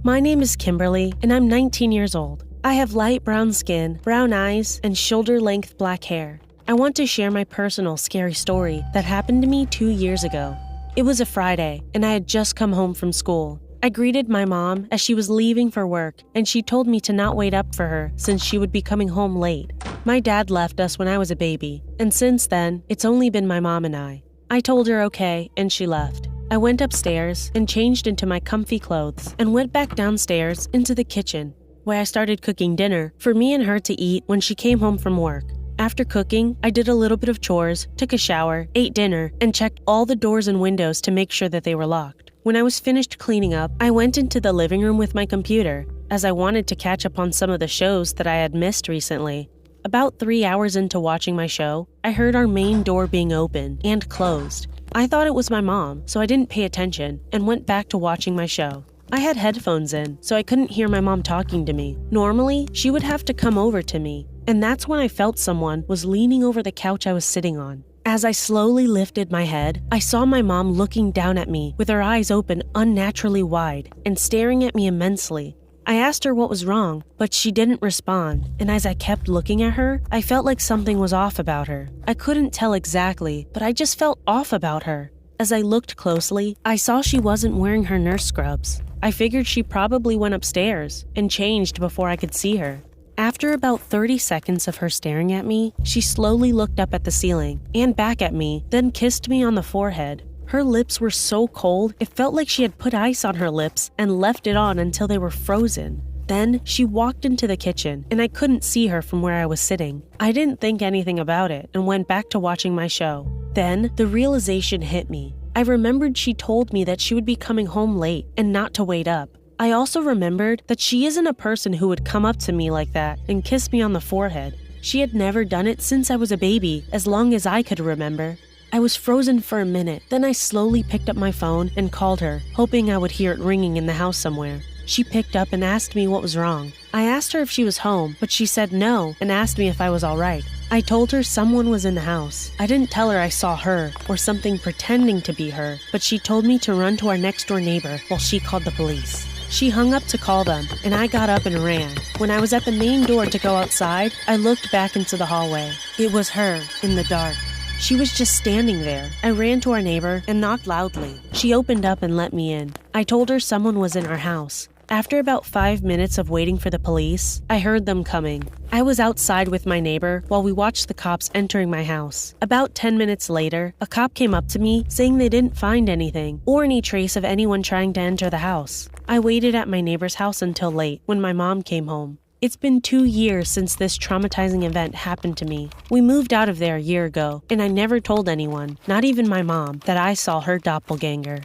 My name is Kimberly, and I'm 19 years old. I have light brown skin, brown eyes, and shoulder-length black hair. I want to share my personal scary story that happened to me 2 years ago. It was a Friday, and I had just come home from school. I greeted my mom as she was leaving for work, and she told me to not wait up for her since she would be coming home late. My dad left us when I was a baby, and since then, it's only been my mom and I. I told her okay, and she left. I went upstairs and changed into my comfy clothes and went back downstairs into the kitchen, where I started cooking dinner for me and her to eat when she came home from work. After cooking, I did a little bit of chores, took a shower, ate dinner, and checked all the doors and windows to make sure that they were locked. When I was finished cleaning up, I went into the living room with my computer, as I wanted to catch up on some of the shows that I had missed recently. About 3 hours into watching my show, I heard our main door being opened and closed. I thought it was my mom, so I didn't pay attention and went back to watching my show. I had headphones in, so I couldn't hear my mom talking to me. Normally, she would have to come over to me, and that's when I felt someone was leaning over the couch I was sitting on. As I slowly lifted my head, I saw my mom looking down at me with her eyes open unnaturally wide and staring at me immensely. I asked her what was wrong, but she didn't respond, and as I kept looking at her, I felt like something was off about her. I couldn't tell exactly, but I just felt off about her. As I looked closely, I saw she wasn't wearing her nurse scrubs. I figured she probably went upstairs and changed before I could see her. After about 30 seconds of her staring at me, she slowly looked up at the ceiling and back at me, then kissed me on the forehead. Her lips were so cold, it felt like she had put ice on her lips and left it on until they were frozen. Then, she walked into the kitchen, and I couldn't see her from where I was sitting. I didn't think anything about it and went back to watching my show. Then, the realization hit me. I remembered she told me that she would be coming home late and not to wait up. I also remembered that she isn't a person who would come up to me like that and kiss me on the forehead. She had never done it since I was a baby, as long as I could remember. I was frozen for a minute, then I slowly picked up my phone and called her, hoping I would hear it ringing in the house somewhere. She picked up and asked me what was wrong. I asked her if she was home, but she said no and asked me if I was alright. I told her someone was in the house. I didn't tell her I saw her or something pretending to be her, but she told me to run to our next door neighbor while she called the police. She hung up to call them, and I got up and ran. When I was at the main door to go outside, I looked back into the hallway. It was her, in the dark. She was just standing there. I ran to our neighbor and knocked loudly. She opened up and let me in. I told her someone was in our house. After about 5 minutes of waiting for the police, I heard them coming. I was outside with my neighbor while we watched the cops entering my house. About 10 minutes later, a cop came up to me saying they didn't find anything or any trace of anyone trying to enter the house. I waited at my neighbor's house until late when my mom came home. It's been 2 years since this traumatizing event happened to me. We moved out of there a year ago, and I never told anyone, not even my mom, that I saw her doppelganger.